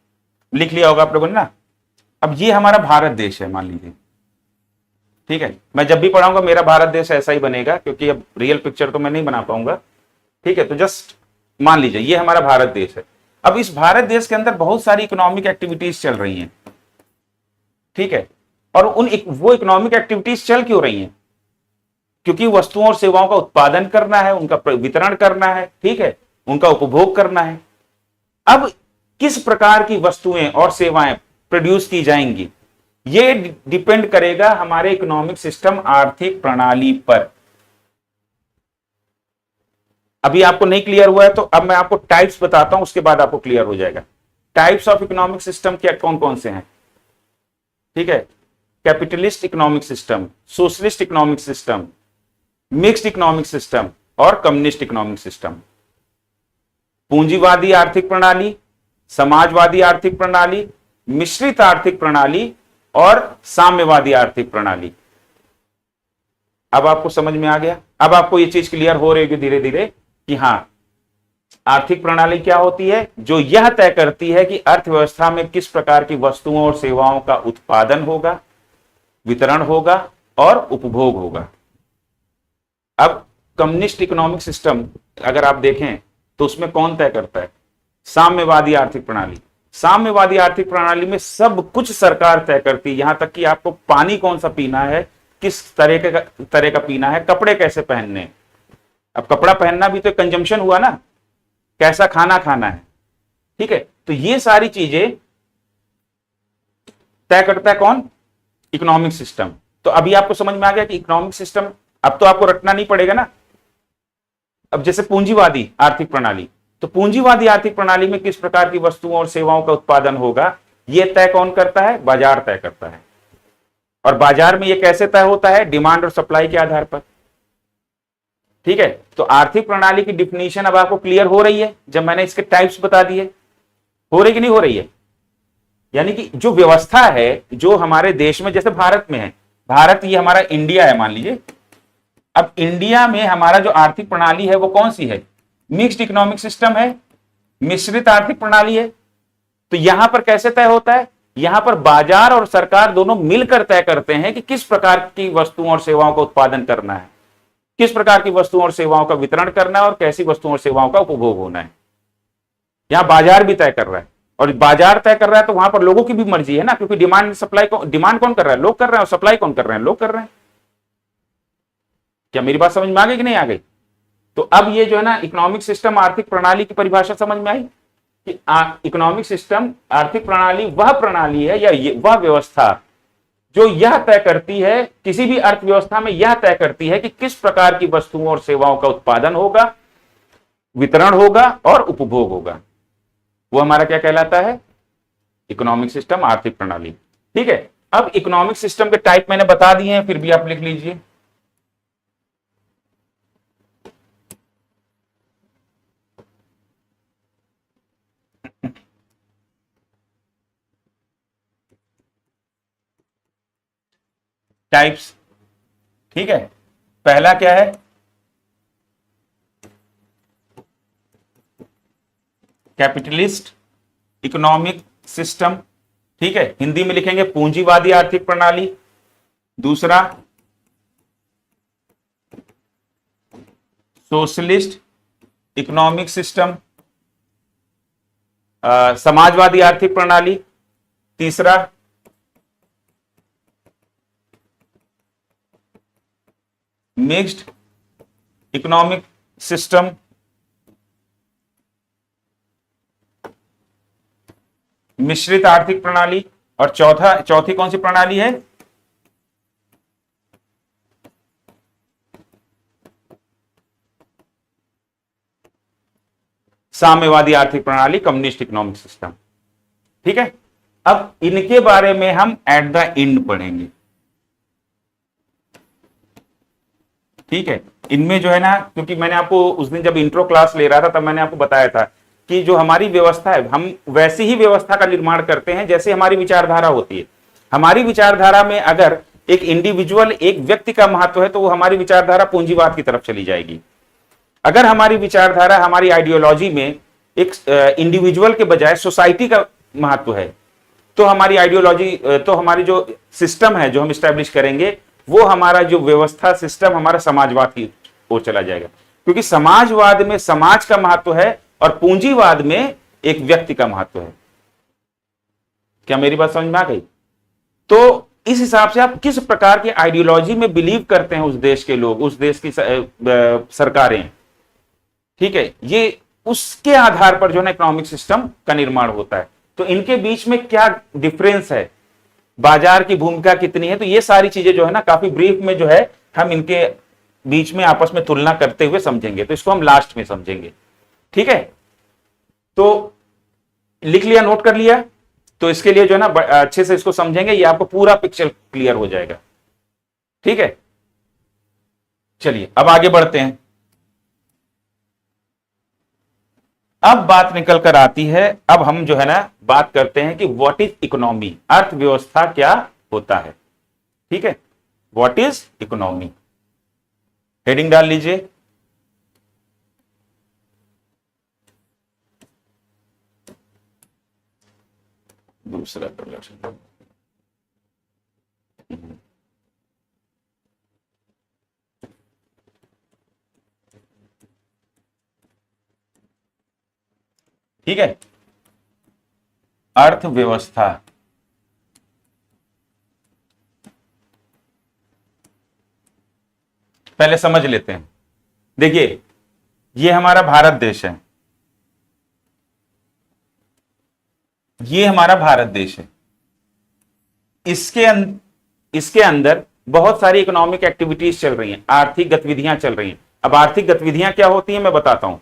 लिख लिया होगा आप लोगों ने ना, अब ये हमारा भारत देश है मान लीजिए। ठीक है, मैं जब भी पढ़ाऊंगा मेरा भारत देश ऐसा ही बनेगा, क्योंकि अब रियल पिक्चर तो मैं नहीं बना पाऊंगा। ठीक है, तो जस्ट मान लीजिए ये हमारा भारत देश है। अब इस भारत देश के अंदर बहुत सारी इकोनॉमिक एक्टिविटीज चल रही हैं। ठीक है, और वो इकोनॉमिक एक्टिविटीज चल क्यों रही हैं, क्योंकि वस्तुओं और सेवाओं का उत्पादन करना है, उनका वितरण करना है। ठीक है, उनका उपभोग करना है। अब किस प्रकार की वस्तुएं और सेवाएं प्रोड्यूस की जाएंगी, ये डिपेंड करेगा हमारे इकोनॉमिक सिस्टम, आर्थिक प्रणाली पर। अभी आपको नहीं क्लियर हुआ है तो अब मैं आपको टाइप्स बताता हूं, उसके बाद आपको क्लियर हो जाएगा। टाइप्स ऑफ इकोनॉमिक सिस्टम क्या कौन कौन से हैं। ठीक है, capitalist economic system, socialist economic system, mixed economic system और कम्युनिस्ट इकोनॉमिक सिस्टम। पूंजीवादी आर्थिक प्रणाली, समाजवादी आर्थिक प्रणाली, मिश्रित आर्थिक प्रणाली और साम्यवादी आर्थिक प्रणाली। अब आपको समझ में आ गया, अब आपको ये चीज क्लियर हो रही है धीरे धीरे कि हां आर्थिक प्रणाली क्या होती है, जो यह तय करती है कि अर्थव्यवस्था में किस प्रकार की वस्तुओं और सेवाओं का उत्पादन होगा, वितरण होगा और उपभोग होगा। अब कम्युनिस्ट इकोनॉमिक सिस्टम अगर आप देखें तो उसमें कौन तय करता है, साम्यवादी आर्थिक प्रणाली। साम्यवादी आर्थिक प्रणाली में सब कुछ सरकार तय करती है, यहां तक कि आपको पानी कौन सा पीना है, किस तरह का पीना है, कपड़े कैसे पहनने। अब कपड़ा पहनना भी तो कंजम्पशन हुआ ना, कैसा खाना खाना है। ठीक है, तो ये सारी चीजें तय करता है कौन, इकोनॉमिक सिस्टम। तो अभी आपको समझ में आ गया कि इकोनॉमिक सिस्टम, अब तो आपको रटना नहीं पड़ेगा ना। अब जैसे पूंजीवादी आर्थिक प्रणाली, तो पूंजीवादी आर्थिक प्रणाली में किस प्रकार की वस्तुओं और सेवाओं का उत्पादन होगा, यह तय कौन करता है, बाजार तय करता है। और बाजार में यह कैसे तय होता है, डिमांड और सप्लाई के आधार पर। ठीक है, तो आर्थिक प्रणाली की डिफिनीशन अब आपको क्लियर हो रही है जब मैंने इसके टाइप्स बता दिए। हो रही कि नहीं हो रही है, यानी कि जो व्यवस्था है जो हमारे देश में, जैसे भारत में है, भारत ये हमारा इंडिया है मान लीजिए। अब इंडिया में हमारा जो आर्थिक प्रणाली है वो कौन सी है, मिक्स्ड इकोनॉमिक सिस्टम है, मिश्रित आर्थिक प्रणाली है। तो यहां पर कैसे तय होता है, यहां पर बाजार और सरकार दोनों मिलकर तय करते हैं कि किस प्रकार की वस्तुओं और सेवाओं का उत्पादन करना है, किस प्रकार की वस्तुओं और सेवाओं का वितरण करना है और कैसी वस्तुओं और सेवाओं का उपभोग होना है। यहां बाजार भी तय कर रहा है, और बाजार तय कर रहा है तो वहां पर लोगों की भी मर्जी है ना, क्योंकि डिमांड सप्लाई को, डिमांड कौन कर रहा है, लोग कर रहे हैं, और सप्लाई कौन कर रहे हैं, लोग कर रहे हैं। क्या मेरी बात समझ में आ गई कि नहीं आ गई। तो अब ये जो है ना इकोनॉमिक सिस्टम आर्थिक प्रणाली की परिभाषा समझ में आई कि इकोनॉमिक सिस्टम आर्थिक प्रणाली वह प्रणाली है या वह व्यवस्था जो यह तय करती है, किसी भी अर्थव्यवस्था में यह तय करती है कि किस प्रकार की वस्तुओं और सेवाओं का उत्पादन होगा, वितरण होगा और उपभोग होगा। वो हमारा क्या कहलाता है, इकोनॉमिक सिस्टम आर्थिक प्रणाली। ठीक है, अब इकोनॉमिक सिस्टम के टाइप मैंने बता दिए हैं, फिर भी आप लिख लीजिए। टाइप्स, ठीक है, पहला क्या है, कैपिटलिस्ट इकोनॉमिक सिस्टम, ठीक है, हिंदी में लिखेंगे पूंजीवादी आर्थिक प्रणाली। दूसरा सोशलिस्ट इकोनॉमिक सिस्टम, समाजवादी आर्थिक प्रणाली। तीसरा मिक्स्ड इकोनॉमिक सिस्टम, मिश्रित आर्थिक प्रणाली। और चौथी कौन सी प्रणाली है? साम्यवादी आर्थिक प्रणाली, कम्युनिस्ट इकोनॉमिक सिस्टम। ठीक है, अब इनके बारे में हम एट द एंड पढ़ेंगे। ठीक है, इनमें जो है ना, क्योंकि मैंने आपको उस दिन जब इंट्रो क्लास ले रहा था तब मैंने आपको बताया था कि जो हमारी व्यवस्था है, हम वैसी ही व्यवस्था का निर्माण करते हैं जैसे हमारी विचारधारा होती है। हमारी विचारधारा में अगर एक इंडिविजुअल, एक व्यक्ति का महत्व है तो वो हमारी विचारधारा पूंजीवाद की तरफ चली जाएगी। अगर हमारी विचारधारा, हमारी आइडियोलॉजी में एक इंडिविजुअल के बजाय सोसाइटी का महत्व है तो हमारी आइडियोलॉजी, तो हमारी जो सिस्टम है जो हम स्टैब्लिश करेंगे वो हमारा जो व्यवस्था सिस्टम हमारा समाजवाद की ओर चला जाएगा। क्योंकि समाजवाद में समाज का महत्व है और पूंजीवाद में एक व्यक्ति का महत्व है। क्या मेरी बात समझ में आ गई? तो इस हिसाब से आप किस प्रकार की आइडियोलॉजी में बिलीव करते हैं उस देश के लोग, उस देश की सरकारें, ठीक है, ये उसके आधार पर जो है ना इकोनॉमिक सिस्टम का निर्माण होता है। तो इनके बीच में क्या डिफरेंस है, बाजार की भूमिका कितनी है, तो ये सारी चीजें जो है ना काफी ब्रीफ में जो है हम इनके बीच में आपस में तुलना करते हुए समझेंगे। तो इसको हम लास्ट में समझेंगे। ठीक है, तो लिख लिया, नोट कर लिया? तो इसके लिए जो है ना अच्छे से इसको समझेंगे, ये आपको पूरा पिक्चर क्लियर हो जाएगा। ठीक है, चलिए अब आगे बढ़ते हैं। अब बात निकल कर आती है, अब हम जो है ना बात करते हैं कि व्हाट इज इकोनॉमी, अर्थव्यवस्था क्या होता है। ठीक है, व्हाट इज इकोनॉमी, हेडिंग डाल लीजिए। दूसरा कलर, ठीक है, अर्थव्यवस्था। पहले समझ लेते हैं। देखिए, ये हमारा भारत देश है, ये हमारा भारत देश है। इसके अंदर बहुत सारी इकोनॉमिक एक्टिविटीज चल रही हैं, आर्थिक गतिविधियां चल रही हैं। अब आर्थिक गतिविधियां क्या होती हैं मैं बताता हूं,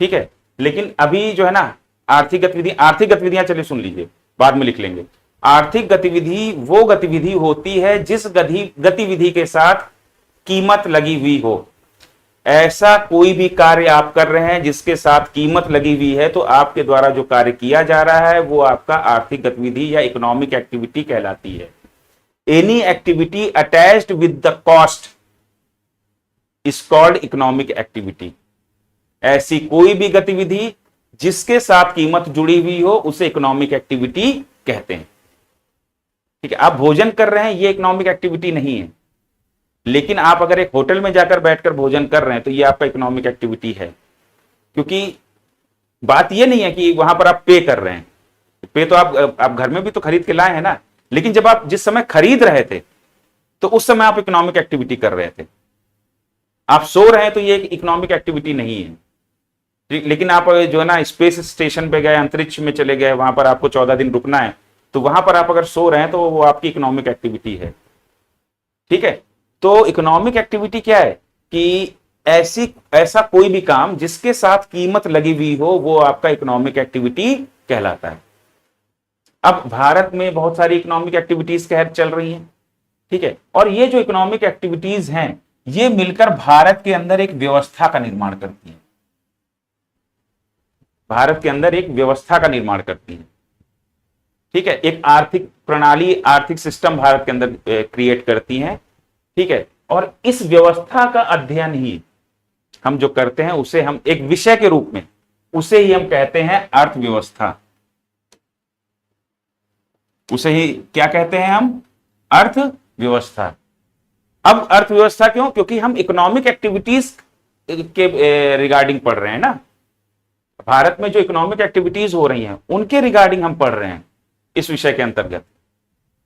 ठीक है, लेकिन अभी जो है ना आर्थिक गतिविधियां चलिए सुन लीजिए, बाद में लिख लेंगे। आर्थिक गतिविधि वो गतिविधि होती है जिस गतिविधि के साथ कीमत लगी हुई हो। ऐसा कोई भी कार्य आप कर रहे हैं जिसके साथ कीमत लगी हुई है, तो आपके द्वारा जो कार्य किया जा रहा है वो आपका आर्थिक गतिविधि या इकोनॉमिक एक्टिविटी कहलाती है। Any activity attached with the cost is called economic activity. ऐसी कोई भी गतिविधि जिसके साथ कीमत जुड़ी हुई हो उसे इकोनॉमिक एक्टिविटी कहते हैं। ठीक है, आप भोजन कर रहे हैं, ये इकोनॉमिक एक्टिविटी नहीं है, लेकिन आप अगर एक होटल में जाकर बैठकर भोजन कर रहे हैं तो ये आपका इकोनॉमिक एक्टिविटी है। क्योंकि बात ये नहीं है कि वहां पर आप पे कर रहे हैं, पे तो आप घर में भी तो खरीद के लाए हैं ना, लेकिन जब आप जिस समय खरीद रहे थे तो उस समय आप इकोनॉमिक एक्टिविटी कर रहे थे। आप सो रहे हैं तो ये एक इकोनॉमिक एक्टिविटी नहीं है। लेकिन आप जो है ना स्पेस स्टेशन पे गए, अंतरिक्ष में चले गए, वहां पर आपको 14 दिन रुकना है, तो वहां पर आप अगर सो रहे हैं तो वो आपकी इकोनॉमिक एक्टिविटी है। ठीक है, तो इकोनॉमिक एक्टिविटी क्या है कि ऐसा कोई भी काम जिसके साथ कीमत लगी हुई हो वो आपका इकोनॉमिक एक्टिविटी कहलाता है। अब भारत में बहुत सारी इकोनॉमिक एक्टिविटीज चल रही हैं, ठीक है, और ये जो इकोनॉमिक एक्टिविटीज हैं ये मिलकर भारत के अंदर एक व्यवस्था का निर्माण करती हैं। भारत के अंदर एक व्यवस्था का निर्माण करती है। ठीक है, एक आर्थिक प्रणाली, आर्थिक सिस्टम भारत के अंदर क्रिएट करती हैं। ठीक है, और इस व्यवस्था का अध्ययन ही हम जो करते हैं उसे हम एक विषय के रूप में उसे ही हम कहते हैं अर्थव्यवस्था। उसे ही क्या कहते हैं हम? अर्थव्यवस्था। अब अर्थव्यवस्था क्यों? क्योंकि हम इकोनॉमिक एक्टिविटीज के रिगार्डिंग पढ़ रहे हैं ना। भारत में जो इकोनॉमिक एक्टिविटीज हो रही हैं उनके रिगार्डिंग हम पढ़ रहे हैं इस विषय के अंतर्गत।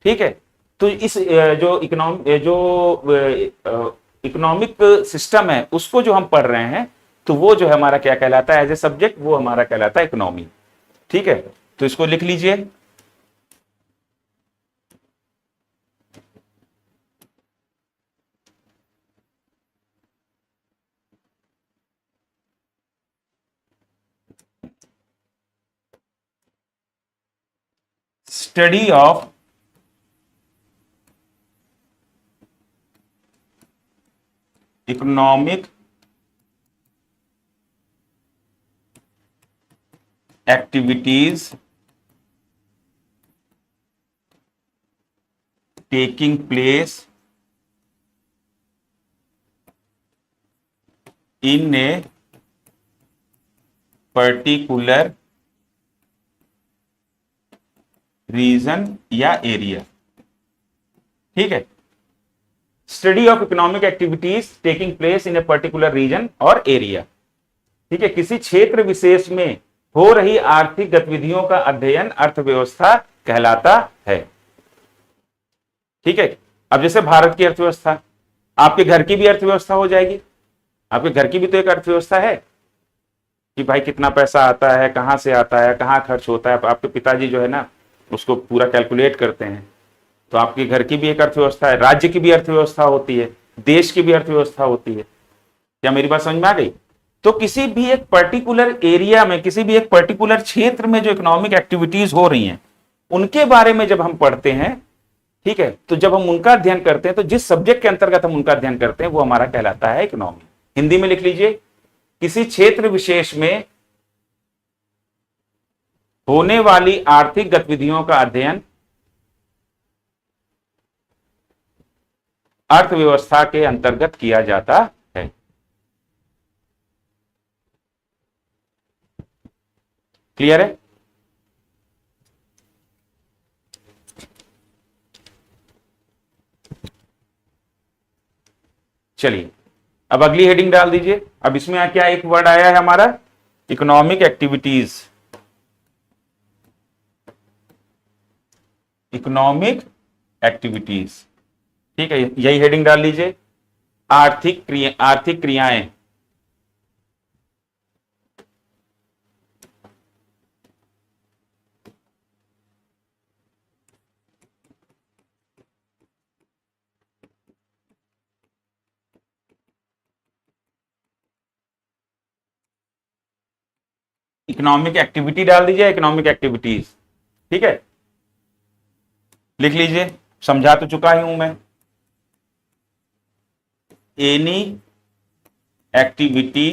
ठीक है, तो इस जो इकोनॉमिक सिस्टम है उसको जो हम पढ़ रहे हैं, तो वो जो है हमारा क्या कहलाता है एज ए सब्जेक्ट? वो हमारा कहलाता है इकोनॉमी। ठीक है, तो इसको लिख लीजिए। Study of economic activities taking place in a particular region या एरिया। ठीक है, study of economic activities taking place in a particular region और एरिया। ठीक है, किसी क्षेत्र विशेष में हो रही आर्थिक गतिविधियों का अध्ययन अर्थव्यवस्था कहलाता है। ठीक है, अब जैसे भारत की अर्थव्यवस्था, आपके घर की भी अर्थव्यवस्था हो जाएगी। आपके घर की भी तो एक अर्थव्यवस्था है कि भाई कितना पैसा आता है, कहां से आता है, कहां खर्च होता है। आपके पिताजी जो है ना उसको पूरा कैलकुलेट करते हैं। तो आपके घर की भी एक अर्थव्यवस्था है, राज्य की भी अर्थव्यवस्था होती है, देश की भी अर्थव्यवस्था होती है। क्या मेरी बात समझ में आ गई? तो किसी भी एक पर्टिकुलर एरिया में, किसी भी एक पर्टिकुलर क्षेत्र में जो इकोनॉमिक एक्टिविटीज हो रही हैं उनके बारे में जब हम पढ़ते हैं, ठीक है, तो जब हम उनका अध्ययन करते हैं तो जिस सब्जेक्ट के अंतर्गत हम उनका अध्ययन करते हैं वो हमारा कहलाता है इकोनॉमी। हिंदी में लिख लीजिए, किसी क्षेत्र विशेष में होने वाली आर्थिक गतिविधियों का अध्ययन अर्थव्यवस्था के अंतर्गत किया जाता है। क्लियर है? चलिए अब अगली हेडिंग डाल दीजिए। अब इसमें क्या एक वर्ड आया है हमारा? Economic activities. इकोनॉमिक एक्टिविटीज, ठीक है, यही हेडिंग डाल लीजिए। आर्थिक क्रियाएं। इकोनॉमिक एक्टिविटी डाल दीजिए, इकोनॉमिक एक्टिविटीज। ठीक है, लिख लीजिए, समझा तो चुका ही हूं मैं। Any activity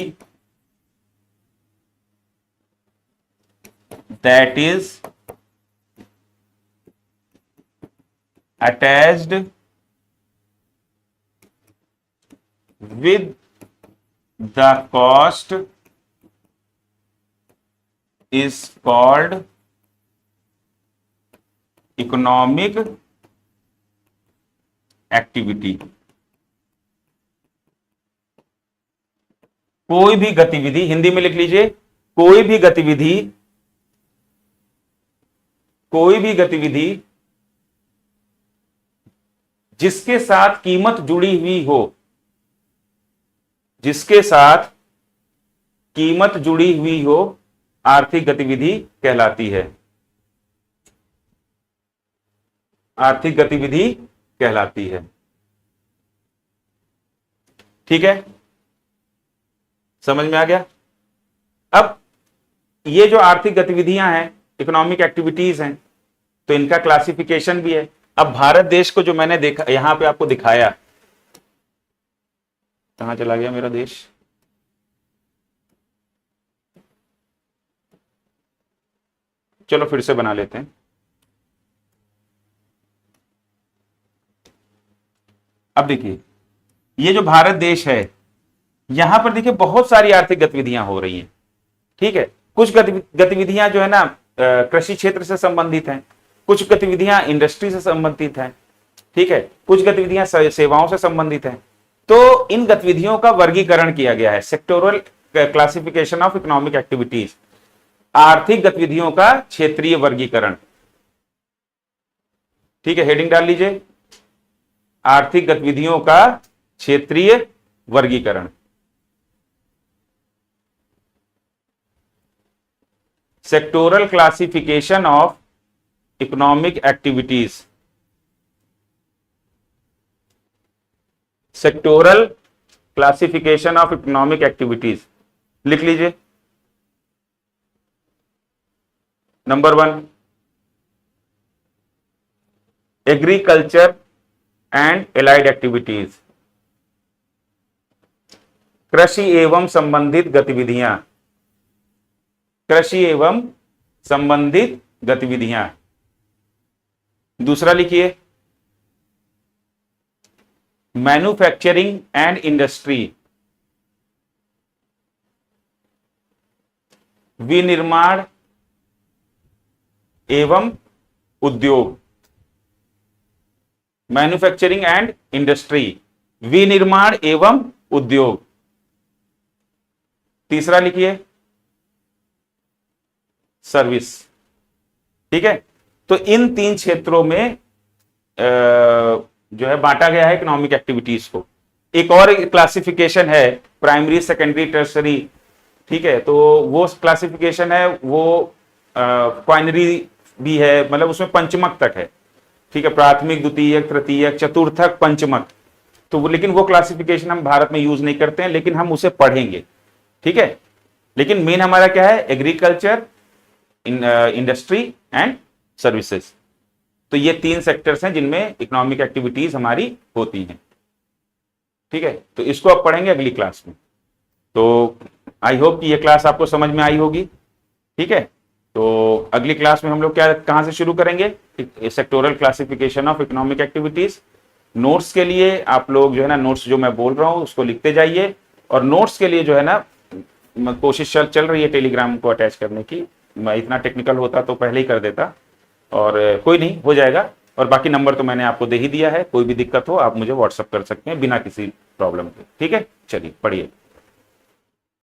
that is attached with the cost is called economic activity। कोई भी गतिविधि, हिंदी में लिख लीजिए, कोई भी गतिविधि जिसके साथ कीमत जुड़ी हुई हो, जिसके साथ कीमत जुड़ी हुई हो, आर्थिक गतिविधि कहलाती है। आर्थिक गतिविधि कहलाती है। ठीक है, समझ में आ गया? अब ये जो आर्थिक गतिविधियां हैं, इकोनॉमिक एक्टिविटीज हैं, तो इनका क्लासिफिकेशन भी है। अब भारत देश को जो मैंने देखा यहां पे आपको दिखाया, कहां चला गया मेरा देश? चलो फिर से बना लेते हैं। अब देखिए, ये जो भारत देश है, यहां पर देखिए बहुत सारी आर्थिक गतिविधियां हो रही हैं। ठीक है, कुछ गतिविधियां जो है ना कृषि क्षेत्र से संबंधित हैं, कुछ गतिविधियां इंडस्ट्री से संबंधित हैं, ठीक है, कुछ गतिविधियां सेवाओं से संबंधित हैं। तो इन गतिविधियों का वर्गीकरण किया गया है, sectoral classification of economic activities, आर्थिक गतिविधियों का क्षेत्रीय वर्गीकरण। ठीक है, हेडिंग डाल लीजिए, आर्थिक गतिविधियों का क्षेत्रीय वर्गीकरण। Sectoral classification of economic activities, sectoral classification of economic activities लिख लीजिए। Number 1, agriculture and allied activities, कृषि एवं संबंधित गतिविधियां, कृषि एवं संबंधित गतिविधियां। दूसरा लिखिए, मैन्युफैक्चरिंग एंड इंडस्ट्री, विनिर्माण एवं उद्योग, मैन्युफैक्चरिंग एंड इंडस्ट्री, विनिर्माण एवं उद्योग। तीसरा लिखिए, सर्विस। ठीक है, तो इन 3 क्षेत्रों में जो है बांटा गया है इकोनॉमिक एक्टिविटीज को। एक और क्लासिफिकेशन है, प्राइमरी, सेकेंडरी, टर्सरी। ठीक है, तो वो क्लासिफिकेशन है वो क्वाइनरी भी है, मतलब उसमें पंचमक तक है। ठीक है, प्राथमिक, द्वितीयक, तृतीयक, चतुर्थक, पंचमक। तो वो, लेकिन वो क्लासिफिकेशन हम भारत में यूज नहीं करते हैं, लेकिन हम उसे पढ़ेंगे। ठीक है, लेकिन मेन हमारा क्या है, एग्रीकल्चर, इंडस्ट्री एंड सर्विसेज। तो ये 3 सेक्टर्स हैं जिनमें इकोनॉमिक एक्टिविटीज हमारी होती हैं। ठीक है, तो इसको आप पढ़ेंगे अगली क्लास में। तो आई होप कि ये क्लास आपको समझ में आई होगी। ठीक है, तो अगली क्लास में हम लोग क्या, कहां से शुरू करेंगे, sectoral classification of economic activities. Notes के लिए आप लोग जो है ना, नोट्स जो मैं बोल रहा हूं उसको लिखते जाइए, और नोट्स के लिए जो है ना कोशिश चल रही है टेलीग्राम को अटैच करने की। मैं इतना टेक्निकल होता तो पहले ही कर देता, और कोई नहीं, हो जाएगा। और बाकी नंबर तो मैंने आपको दे ही दिया है, कोई भी दिक्कत हो आप मुझे व्हाट्सअप कर सकते हैं बिना किसी प्रॉब्लम के। ठीक है, चलिए पढ़िए।